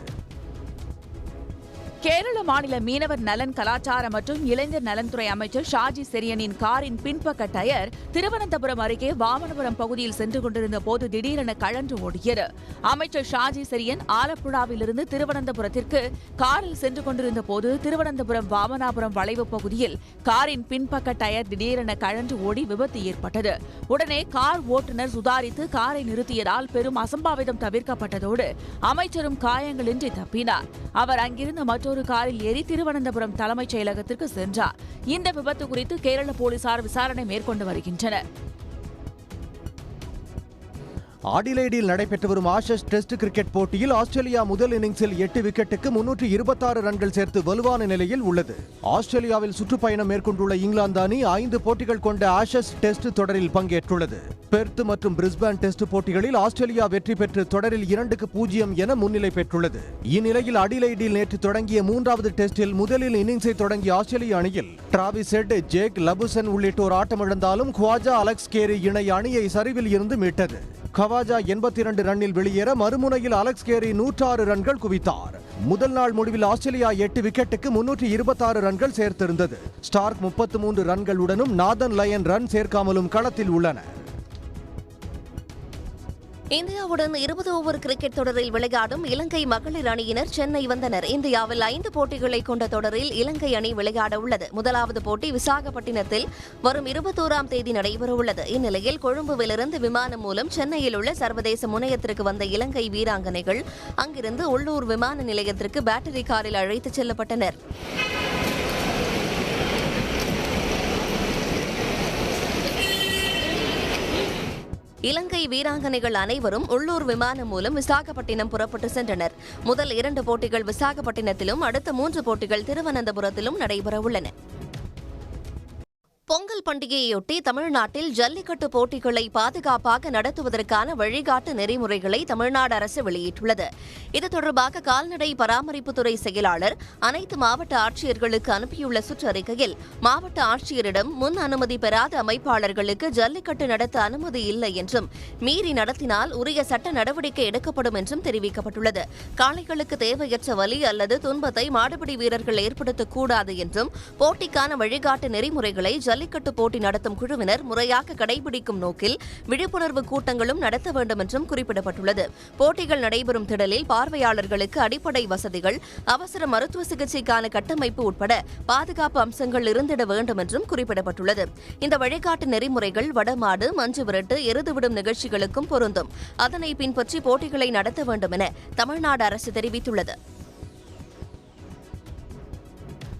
கேரள மாநில மீனவர் நலன், கலாச்சார மற்றும் இளைஞர் நலன்துறை அமைச்சர் ஷாஜி செரியனின் காரின் பின்பக்க டயர் திருவனந்தபுரம் அருகே வாமனபுரம் பகுதியில் சென்று கொண்டிருந்த போது திடீரென கழன்று ஓடியது. அமைச்சர் ஷாஜி செரியன் ஆலப்புழாவிலிருந்து திருவனந்தபுரத்திற்கு காரில் சென்று கொண்டிருந்த போது திருவனந்தபுரம் வாமனாபுரம் வளைவு பகுதியில் காரின் பின்பக்க டயர் திடீரென கழன்று ஓடி விபத்து ஏற்பட்டது. உடனே கார் ஓட்டுநர் சுதாரித்து காரை நிறுத்தியதால் பெரும் அசம்பாவிதம் தவிர்க்கப்பட்டதோடு அமைச்சரும் காயங்களின்றி தப்பினார். அவர் அங்கிருந்து மற்றொரு காரில் ஏறி திருவனந்தபுரம் தலைமைச் செயலகத்திற்கு சென்றார். இந்த விபத்து குறித்து கேரள போலீசார் விசாரணை மேற்கொண்டு வருகின்றனர். அடிலைடில் நடைபெற்று வரும் ஆஷஸ் டெஸ்ட் கிரிக்கெட் போட்டியில் ஆஸ்திரேலியா முதல் இன்னிங்ஸில் 8 விக்கெட்டுக்கு 326 ரன்கள் சேர்த்து வலுவான நிலையில் உள்ளது. ஆஸ்திரேலியாவில் சுற்றுப்பயணம் மேற்கொண்டுள்ள இங்கிலாந்து அணி 5 போட்டிகள் கொண்ட ஆஷஸ் டெஸ்ட் தொடரில் பங்கேற்றுள்ளது. பெர்த் மற்றும் பிரிஸ்பேன் டெஸ்ட் போட்டிகளில் ஆஸ்திரேலியா வெற்றி பெற்று தொடரில் 2-0 என முன்னிலை பெற்றுள்ளது. இந்நிலையில் அடிலைடில் நேற்று தொடங்கிய 3வது டெஸ்டில் முதலில் இன்னிங்ஸை தொடங்கிய ஆஸ்திரேலிய அணியில் டிராவிஸ் ஹெட், ஜேக் லபுசன் உள்ளிட்டோர் ஆட்டமிழந்தாலும் குவாஜா அலெக்ஸ் கேரி இணை அணியை சரிவில் இருந்து மீட்டது. கவாஜா 82 ரன்னில் வெளியேற மறுமுனையில் அலெக்ஸ் கேரி 106 ரன்கள் குவித்தார். முதல் நாள் முடிவில் ஆஸ்திரேலியா 8 விக்கெட்டுக்கு 326 ரன்கள் சேர்த்திருந்தது. ஸ்டார்க் 33 ரன்களுடனும் நாதன் லயன் ரன் சேர்க்காமலும் களத்தில் உள்ளனர். இந்தியாவுடன் 20 ஓவர் கிரிக்கெட் தொடரில் விளையாடும் இலங்கை மகளிர் அணியினர் சென்னை வந்தனர். இந்தியாவில் 5 போட்டிகளை கொண்ட தொடரில் இலங்கை அணி விளையாட உள்ளது. முதலாவது போட்டி விசாகப்பட்டினத்தில் வரும் 21ஆம் தேதி நடைபெறவுள்ளது. இந்நிலையில் கொழும்புவிலிருந்து விமானம் மூலம் சென்னையில் உள்ள சர்வதேச முனையத்திற்கு வந்த இலங்கை வீராங்கனைகள் அங்கிருந்து உள்ளூர் விமான நிலையத்திற்கு பேட்டரி காரில் அழைத்துச் செல்லப்பட்டனர். இலங்கை வீராங்கனைகள் அனைவரும் உள்ளூர் விமானம் மூலம் விசாகப்பட்டினம் புறப்பட்டு சென்றனர். முதல் 2 போட்டிகள் விசாகப்பட்டினத்திலும் அடுத்த 3 போட்டிகள் திருவனந்தபுரத்திலும் நடைபெறவுள்ளன. பொங்கல் பண்டிகையொட்டி தமிழ்நாட்டில் ஜல்லிக்கட்டு போட்டிகளை பாதுகாப்பாக நடத்துவதற்கான வழிகாட்டு நெறிமுறைகளை தமிழ்நாடு அரசு வெளியிட்டுள்ளது. இது தொடர்பாக கால்நடை பராமரிப்புத்துறை செயலாளர் அனைத்து மாவட்ட ஆட்சியர்களுக்கு அனுப்பியுள்ள சுற்றறிக்கையில், மாவட்ட ஆட்சியரிடம் முன் அனுமதி பெறாத அமைப்பாளர்களுக்கு ஜல்லிக்கட்டு நடத்த அனுமதி இல்லை என்றும், மீறி நடத்தினால் உரிய சட்ட நடவடிக்கை எடுக்கப்படும் என்றும் தெரிவிக்கப்பட்டுள்ளது. காளைகளுக்கு தேவையற்ற வலி அல்லது துன்பத்தை மாடுபிடி வீரர்கள் ஏற்படுத்தக்கூடாது என்றும், போட்டிக்கான வழிகாட்டு நெறிமுறைகளை ஜல்லிக்கட்டு போட்டி நடத்தும் குழுவினர் முறையாக கடைபிடிக்கும் நோக்கில் விழிப்புணர்வு கூட்டங்களும் நடத்த வேண்டும் என்றும் குறிப்பிடப்பட்டுள்ளது. போட்டிகள் நடைபெறும் திடலில் பார்வையாளர்களுக்கு அடிப்படை வசதிகள், அவசர மருத்துவ சிகிச்சைக்கான கட்டமைப்பு உட்பட பாதுகாப்பு அம்சங்கள் இருந்திட வேண்டும் என்றும் குறிப்பிடப்பட்டுள்ளது. இந்த வழிகாட்டு நெறிமுறைகள் வடமாடு, மஞ்சு விரட்டு, எருதுவிடும் நிகழ்ச்சிகளுக்கும் பொருந்தும். அதனை பின்பற்றி போட்டிகளை நடத்த வேண்டும் என தமிழ்நாடு அரசு தெரிவித்துள்ளது.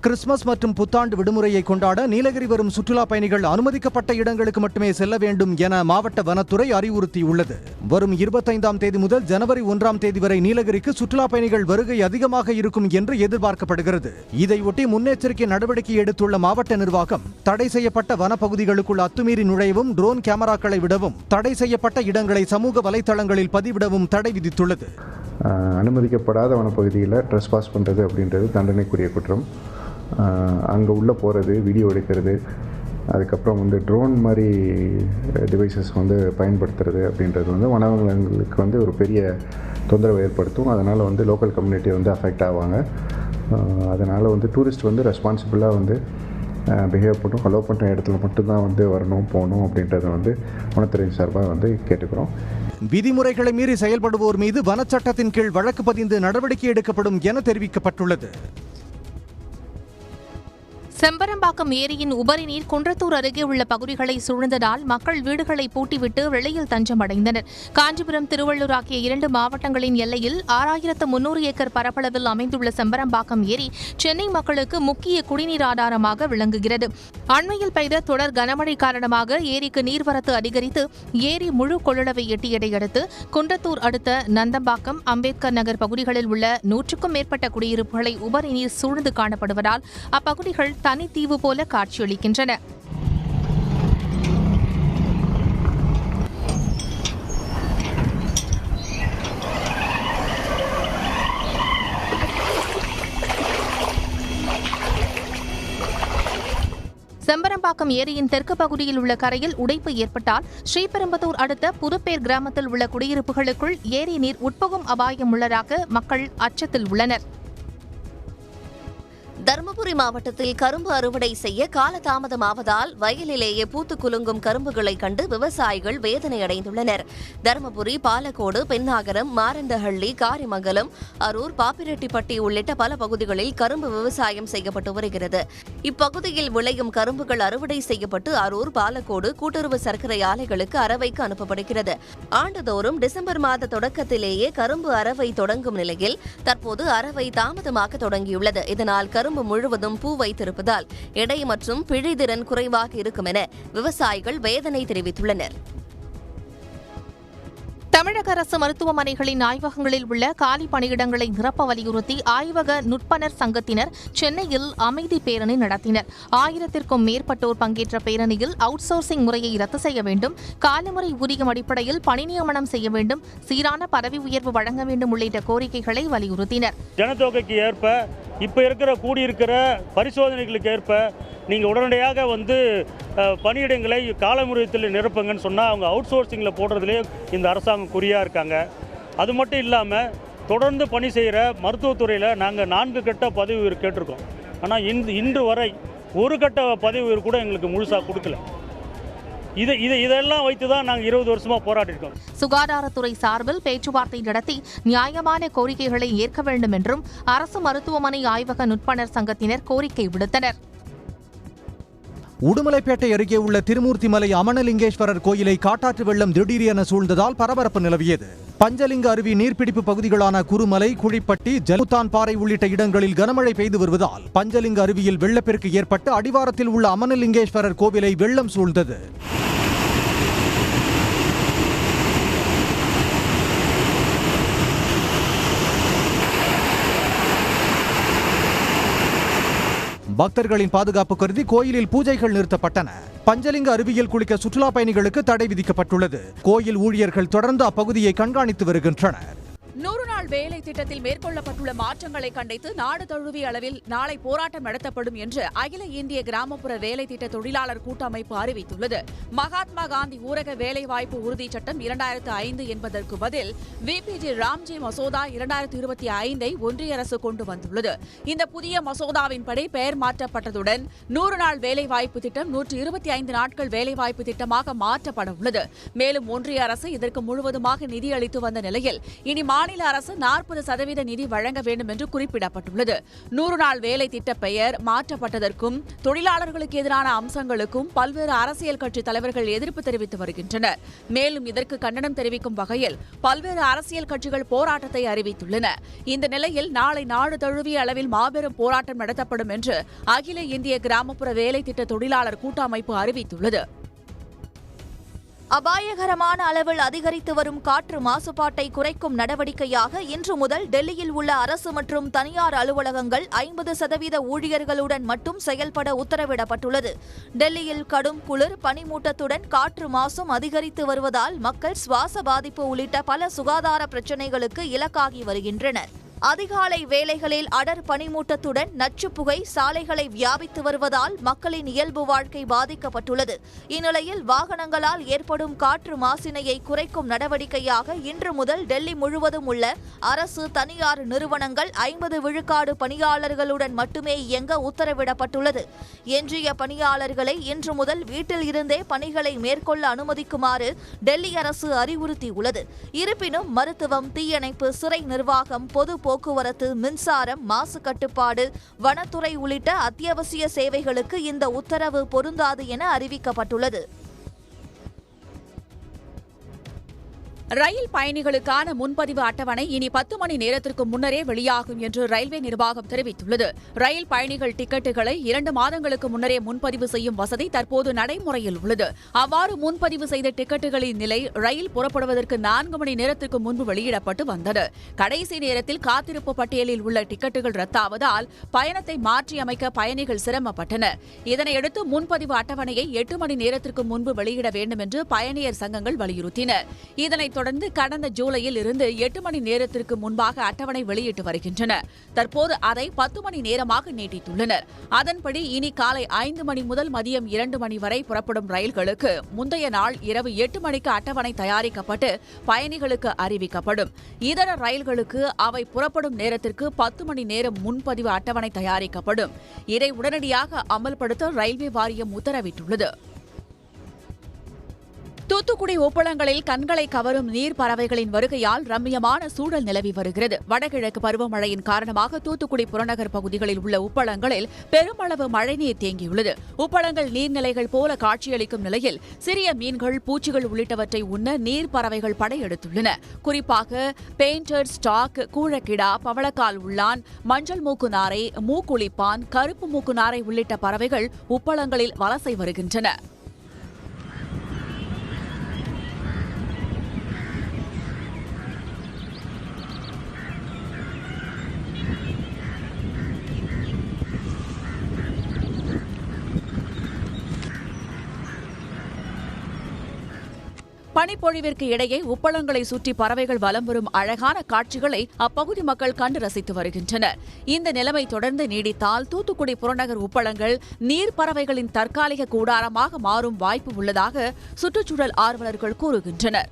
கிறிஸ்துமஸ் மற்றும் புத்தாண்டு விடுமுறையை கொண்டாட நீலகிரி வரும் சுற்றுலா பயணிகள் அனுமதிக்கப்பட்ட இடங்களுக்கு மட்டுமே செல்ல வேண்டும் என மாவட்ட வனத்துறை அறிவுறுத்தியுள்ளது. வரும் 25ஆம் தேதி முதல் ஜனவரி 1ஆம் தேதி வரை நீலகிரிக்கு சுற்றுலா பயணிகள் வருகை அதிகமாக இருக்கும் என்று எதிர்பார்க்கப்படுகிறது. இதையொட்டி முன்னெச்சரிக்கை நடவடிக்கை எடுத்துள்ள மாவட்ட நிர்வாகம், தடை செய்யப்பட்ட வனப்பகுதிகளுக்குள் அத்துமீறி நுழையவும், ட்ரோன் கேமராக்களை விடவும், தடை செய்யப்பட்ட இடங்களை சமூக வலைதளங்களில் பதிவிடவும் தடை விதித்துள்ளது. அனுமதிக்கப்படாத வனப்பகுதியில் ட்ரெஸ்பாஸ் பண்ணுறது அப்படின்றது தண்டனைக்குரிய குற்றம். அங்கே உள்ளே போகிறது, வீடியோ எடுக்கிறது, அதுக்கப்புறம் ட்ரோன் மாதிரி டிவைசஸ் பயன்படுத்துறது அப்படின்றது வனவிலங்குகளுக்கு ஒரு பெரிய தொந்தரவு ஏற்படுத்தும். அதனால் லோக்கல் கம்யூனிட்டி அஃபெக்ட் ஆவாங்க. அதனால் டூரிஸ்ட் ரெஸ்பான்சிபிளாக பிஹேவ் பண்ணும், அலோவ் பண்ணுற இடத்துல மட்டும்தான் வரணும், போகணும் அப்படின்றத வனத்துறை சார்பாக கேட்டுக்கிறோம். விதிமுறைகளை மீறி செயல்படுவோர் மீது வனச்சட்டத்தின் கீழ் வழக்கு பதிந்து நடவடிக்கை எடுக்கப்படும் என தெரிவிக்கப்பட்டுள்ளது. செம்பரம்பாக்கம் ஏரியின் உபரி நீர் குன்றத்தூர் அருகே உள்ள பகுதிகளை சூழ்ந்ததால் மக்கள் வீடுகளை பூட்டிவிட்டு வெளியில் தஞ்சமடைந்தனர். காஞ்சிபுரம், திருவள்ளூர் ஆகிய 2 மாவட்டங்களின் எல்லையில் 6300 ஏக்கர் பரப்பளவில் அமைந்துள்ள செம்பரம்பாக்கம் ஏரி சென்னை மக்களுக்கு முக்கிய குடிநீர் ஆதாரமாக விளங்குகிறது. அண்மையில் பெய்த தொடர் கனமழை காரணமாக ஏரிக்கு நீர்வரத்து அதிகரித்து ஏரி முழு கொள்ளளவை எட்டியதை அடுத்து குன்றத்தூர் அடுத்த நந்தம்பாக்கம், அம்பேத்கர் நகர் பகுதிகளில் உள்ள 100க்கும் மேற்பட்ட குடியிருப்புகளை உபரி நீர் சூழ்ந்து காணப்படுவதால் அப்பகுதிகள் தனித்தீவு போல காட்சியளிக்கின்றன. செம்பரம்பாக்கம் ஏரியின் தெற்கு பகுதியில் உள்ள கரையில் உடைப்பு ஏற்பட்டால் ஸ்ரீபெரும்புதூர் அடுத்த புதுப்பேர் கிராமத்தில் உள்ள குடியிருப்புகளுக்குள் ஏரி நீர் உட்புகும் அபாயம் உள்ளதாக மக்கள் அச்சத்தில் உள்ளனர். தருமபுரி மாவட்டத்தில் கரும்பு அறுவடை செய்ய காலதாமதமாவதால் வயலிலேயே பூத்து குலுங்கும் கரும்புகளை கண்டு விவசாயிகள் வேதனை அடைந்துள்ளனர். தருமபுரி, பாலக்கோடு, பென்னாகரம், மாரண்டஹள்ளி, காரிமங்கலம், அரூர், பாப்பிரெட்டிப்பட்டி உள்ளிட்ட பல பகுதிகளில் கரும்பு விவசாயம் செய்யப்பட்டு வருகிறது. இப்பகுதியில் விளையும் கரும்புகள் அறுவடை செய்யப்பட்டு அரூர், பாலக்கோடு கூட்டுறவு சர்க்கரை ஆலைகளுக்கு அரவைக்கு அனுப்பப்படுகிறது. ஆண்டுதோறும் டிசம்பர் மாத தொடக்கத்திலேயே கரும்பு அரவை தொடங்கும் நிலையில் தற்போது அரவை தாமதமாக தொடங்கியுள்ளது. இதனால் கரும்பு முழுவதும் பூ வைத்திருப்பதால் எடை மற்றும் பிழிதிறன் குறைவாக இருக்கும் என விவசாயிகள் வேதனை தெரிவித்துள்ளனர். தமிழக அரசு மருத்துவமனைகளின் ஆய்வகங்களில் உள்ள காலி பணியிடங்களை நிரப்ப வலியுறுத்தி ஆய்வக நுட்பனர் சங்கத்தினர் சென்னையில் அமைதி பேரணி நடத்தினர். 1000க்கும் மேற்பட்டோர் பங்கேற்ற பேரணியில் அவுட் சோர்சிங் முறையை ரத்து செய்ய வேண்டும், காலமுறை ஊதியம் அடிப்படையில் பணி நியமனம் செய்ய வேண்டும், சீரான பதவி உயர்வு வழங்க வேண்டும் உள்ளிட்ட கோரிக்கைகளை வலியுறுத்தினர். ஜனத்தொகைக்கு ஏற்ப இப்போ கூடியிருக்கிற பரிசோதனைகளுக்கு ஏற்ப நீங்கள் உடனடியாக பணியிடங்களை காலமுறையத்தில் நிரப்புங்கன்னு சொன்னால் அவங்க அவுட் சோர்சிங்கில் போடுறதுலேயே இந்த அரசாங்கம் குறியாக இருக்காங்க. அது மட்டும் இல்லாமல் தொடர்ந்து பணி செய்கிற மருத்துவத்துறையில் நாங்கள் 4 கட்ட பதவி உயர்வு கேட்டிருக்கோம். ஆனால் இன்று வரை 1 கட்ட பதவி உயர்வு கூட எங்களுக்கு முழுசாக கொடுக்கல. இதெல்லாம் வைத்து தான் நாங்கள் 20 வருஷமாக போராடிருக்கோம். சுகாதாரத்துறை சார்பில் பேச்சுவார்த்தை நடத்தி நியாயமான கோரிக்கைகளை ஏற்க வேண்டும் என்றும் அரசு மருத்துவமனை ஆய்வக நுட்பனர் சங்கத்தினர் கோரிக்கை விடுத்தனர். உடுமலைப்பேட்டை அருகே உள்ள திருமூர்த்திமலை அமனலிங்கேஸ்வரர் கோயிலை காட்டாற்று வெள்ளம் திடீரென சூழ்ந்ததால் பரபரப்பு நிலவியது. பஞ்சலிங்க அருவி நீர்பிடிப்பு பகுதிகளான குருமலை, குழிப்பட்டி, ஜல்முத்தான் பாறை உள்ளிட்ட இடங்களில் கனமழை பெய்து வருவதால் பஞ்சலிங்க அருவியில் வெள்ளப்பெருக்கு ஏற்பட்டு அடிவாரத்தில் உள்ள அமனலிங்கேஸ்வரர் கோவிலை வெள்ளம் சூழ்ந்தது. பக்தர்களின் பாதுகாப்பு கருதி கோயிலில் பூஜைகள் நிறுத்தப்பட்டன. பஞ்சலிங்க அருவியில் குளிக்க சுற்றுலா பயணிகளுக்கு தடை விதிக்கப்பட்டுள்ளது. கோயில் ஊழியர்கள் தொடர்ந்து அப்பகுதியை கண்காணித்து வருகின்றனர். 100 நாள் வேலை திட்டத்தில் மேற்கொள்ளப்பட்டுள்ள மாற்றங்களை கண்டித்து நாடு தழுவிய அளவில் நாளை போராட்டம் நடத்தப்படும் என்று அகில இந்திய கிராமப்புற வேலை திட்ட தொழிலாளர் கூட்டமைப்பு அறிவித்துள்ளது. மகாத்மா காந்தி ஊரக வேலைவாய்ப்பு உறுதி சட்டம் 2005 என்பதற்கு பதில் VPG ராம்ஜி மசோதா 2025 ஒன்றிய அரசு கொண்டு வந்துள்ளது. இந்த புதிய மசோதாவின்படி பெயர் மாற்றப்பட்டதுடன் 100 நாள் வேலைவாய்ப்பு திட்டம் 125 நாட்கள் வேலைவாய்ப்பு திட்டமாக மாற்றப்பட உள்ளது. மேலும் ஒன்றிய அரசு இதற்கு முழுவதுமாக நிதி அளித்து வந்த நிலையில் இனி மாநில அரசு 40% நிதி வழங்க வேண்டும் என்று குறிப்பிடப்பட்டுள்ளது. 100 நாள் வேலை திட்ட பெயர் மாற்றப்பட்டதற்கும் தொழிலாளர்களுக்கு எதிரான அம்சங்களுக்கும் பல்வேறு அரசியல் கட்சி தலைவர்கள் எதிர்ப்பு தெரிவித்து வருகின்றனர். மேலும் இதற்கு கண்டனம் தெரிவிக்கும் வகையில் பல்வேறு அரசியல் கட்சிகள் போராட்டத்தை அறிவித்துள்ளன. இந்த நிலையில் நாளை நாடு தழுவிய அளவில் மாபெரும் போராட்டம் நடத்தப்படும் என்று அகில இந்திய கிராமப்புற வேலை திட்ட தொழிலாளர் கூட்டமைப்பு அறிவித்துள்ளது. அபாயகரமான அளவில் அதிகரித்து வரும் காற்று மாசுபாட்டை குறைக்கும் நடவடிக்கையாக இன்று முதல் டெல்லியில் உள்ள அரசு மற்றும் தனியார் அலுவலகங்கள் 50% ஊழியர்களுடன் மட்டும் செயல்பட உத்தரவிடப்பட்டுள்ளது. டெல்லியில் கடும் குளிர், பனிமூட்டத்துடன் காற்று மாசும் அதிகரித்து வருவதால் மக்கள் சுவாச பாதிப்பு உள்ளிட்ட பல சுகாதார பிரச்சினைகளுக்கு இலக்காகி வருகின்றனர். அதிகாலை வேளைகளில் அடர் பனிமூட்டத்துடன் நச்சுப்புகை சாலைகளை வியாபித்து வருவதால் மக்களின் இயல்பு வாழ்க்கை பாதிக்கப்பட்டுள்ளது. இந்நிலையில் வாகனங்களால் ஏற்படும் காற்று மாசினையை குறைக்கும் நடவடிக்கையாக இன்று முதல் டெல்லி முழுவதும் உள்ள அரசு, தனியார் நிறுவனங்கள் 50 விழுக்காடு பணியாளர்களுடன் மட்டுமே இயங்க உத்தரவிடப்பட்டுள்ளது. எஞ்சிய பணியாளர்களை இன்று முதல் வீட்டில் இருந்தே பணிகளை மேற்கொள்ள அனுமதிக்குமாறு டெல்லி அரசு அறிவுறுத்தியுள்ளது. இருப்பினும் மருத்துவம், தீயணைப்பு, சிறை நிர்வாகம், பொது போக்குவரத்து, மின்சாரம், மாசு கட்டுப்பாடு, வனத்துறை உள்ளிட்ட அத்தியாவசிய சேவைகளுக்கு இந்த உத்தரவு பொருந்தாது என அறிவிக்கப்பட்டுள்ளது. ரயில் பயணிகளுக்கான முன்பதிவு அட்டவணை இனி 10 மணி நேரத்திற்கு முன்னரே வெளியாகும் என்று ரயில்வே நிர்வாகம் தெரிவித்துள்ளது. ரயில் பயணிகள் டிக்கெட்டுகளை 2 மாதங்களுக்கு முன்னரே முன்பதிவு செய்யும் வசதி தற்போது நடைமுறையில் உள்ளது. அவ்வாறு முன்பதிவு செய்த டிக்கெட்டுகளின் நிலை ரயில் புறப்படுவதற்கு 4 மணி நேரத்திற்கு முன்பு வெளியிடப்பட்டு வந்தது. கடைசி நேரத்தில் காத்திருப்பு பட்டியலில் உள்ள டிக்கெட்டுகள் ரத்தாவதால் பயணத்தை மாற்றியமைக்க பயணிகள் சிரமப்பட்டனர். இதனையடுத்து முன்பதிவு அட்டவணையை 8 மணி நேரத்திற்கு முன்பு வெளியிட வேண்டும் என்று பயணியர் சங்கங்கள் வலியுறுத்தினர். இதனைத் தொடர்ந்து கடந்த ஜூலையில் இருந்து 8 மணி நேரத்திற்கு முன்பாக அட்டவணை வெளியிட்டு வருகின்றனர். தற்போது அதை 10 மணி நேரமாக நீட்டித்துள்ளனர். அதன்படி இனி காலை 5 மணி முதல் மதியம் 2 மணி வரை புறப்படும் ரயில்களுக்கு முந்தைய நாள் இரவு 8 மணிக்கு அட்டவணை தயாரிக்கப்பட்டு பயணிகளுக்கு அறிவிக்கப்படும். இதர ரயில்களுக்கு அவை புறப்படும் நேரத்திற்கு 10 மணி நேரம் முன்பதிவு அட்டவணை தயாரிக்கப்படும். இதை உடனடியாக அமல்படுத்த ரயில்வே வாரியம் உத்தரவிட்டுள்ளது. தூத்துக்குடி உப்பளங்களில் கண்களை கவரும் நீர் பறவைகளின் வருகையால் ரம்மியமான சூழல் நிலவி வருகிறது. வடகிழக்கு பருவமழையின் காரணமாக தூத்துக்குடி புறநகர் பகுதிகளில் உள்ள உப்பளங்களில் பெருமளவு மழைநீர் தேங்கியுள்ளது. உப்பளங்கள் நீர்நிலைகள் போல காட்சியளிக்கும் நிலையில் சிறிய மீன்கள், பூச்சிகள் உள்ளிட்டவற்றை உண்ண நீர் பறவைகள் படையெடுத்துள்ளன. குறிப்பாக பெயிண்டர் ஸ்டாக், கூழக்கிடா, பவளக்கால் உள்ளான், மஞ்சள் மூக்கு நாரை, மூக்குளிப்பான், கருப்பு மூக்கு நாரை உள்ளிட்ட பறவைகள் உப்பளங்களில் வலசை வருகின்றன. பனிப்பொழிவிற்கு இடையே உப்பளங்களை சுற்றி பறவைகள் வலம் வரும் அழகான காட்சிகளை அப்பகுதி மக்கள் கண்டு ரசித்து வருகின்றனர். இந்த நிலைமை தொடர்ந்து நீடித்தால் தூத்துக்குடி புறநகர் உப்பளங்கள் நீர் பறவைகளின் தற்காலிக கூடாரமாக மாறும் வாய்ப்பு உள்ளதாக சுற்றுச்சூழல் ஆர்வலர்கள் கூறுகின்றனர்.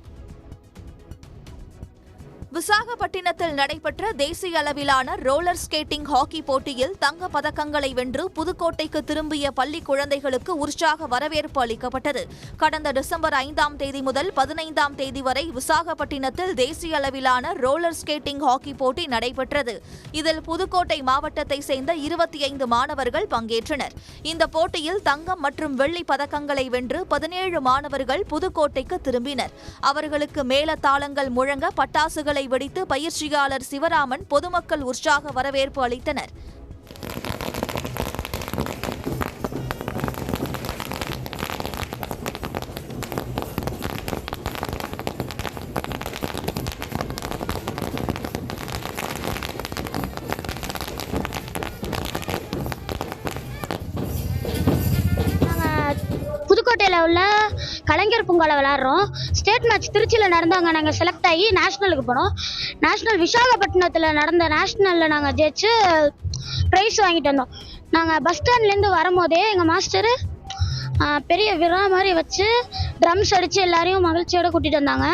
விசாகப்பட்டினத்தில் நடைபெற்ற தேசிய அளவிலான ரோலர் ஸ்கேட்டிங் ஹாக்கி போட்டியில் தங்க பதக்கங்களை வென்று புதுக்கோட்டைக்கு திரும்பிய பள்ளி குழந்தைகளுக்கு உற்சாக வரவேற்பு அளிக்கப்பட்டது. கடந்த டிசம்பர் 5ஆம் தேதி முதல் 15ஆம் தேதி வரை விசாகப்பட்டினத்தில் தேசிய அளவிலான ரோலர் ஸ்கேட்டிங் ஹாக்கி போட்டி நடைபெற்றது. இதில் புதுக்கோட்டை மாவட்டத்தை சேர்ந்த 25 மாணவர்கள் பங்கேற்றனர். இந்த போட்டியில் தங்கம் மற்றும் வெள்ளி பதக்கங்களை வென்று 17 மாணவர்கள் புதுக்கோட்டைக்கு திரும்பினர். அவர்களுக்கு மேளதாளங்கள் முழங்க பட்டாசுகளை வெடித்து பயிற்சியாளர் சிவராமன் பொதுமக்கள் உற்சாக வரவேற்பு அளித்தனர். புதுக்கோட்டையில் உள்ள கலைஞர் பூங்காவில் விளையாடுறோம். ஸ்டேட் மேட்ச் திருச்சியில் நடந்தாங்க. நாங்கள் செலக்ட் ஆகி நேஷ்னலுக்கு போனோம். நேஷ்னல் விசாகப்பட்டினத்தில் நடந்த நேஷ்னலில் நாங்கள் ஜெயிச்சு ப்ரைஸ் வாங்கிட்டு வந்தோம். நாங்கள் பஸ் ஸ்டாண்ட்லேருந்து வரும்போதே எங்கள் மாஸ்டரு பெரிய விழா மாதிரி வச்சு ட்ரம்ஸ் அடித்து எல்லாரையும் மகிழ்ச்சியோடு கூட்டிகிட்டு வந்தாங்க.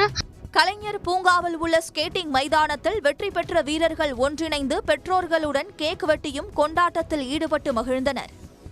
கலைஞர் பூங்காவில் உள்ள ஸ்கேட்டிங் மைதானத்தில் வெற்றி பெற்ற வீரர்கள் ஒன்றிணைந்து பெற்றோர்களுடன் கேக் வெட்டியும் கொண்டாட்டத்தில் ஈடுபட்டு மகிழ்ந்தனர்.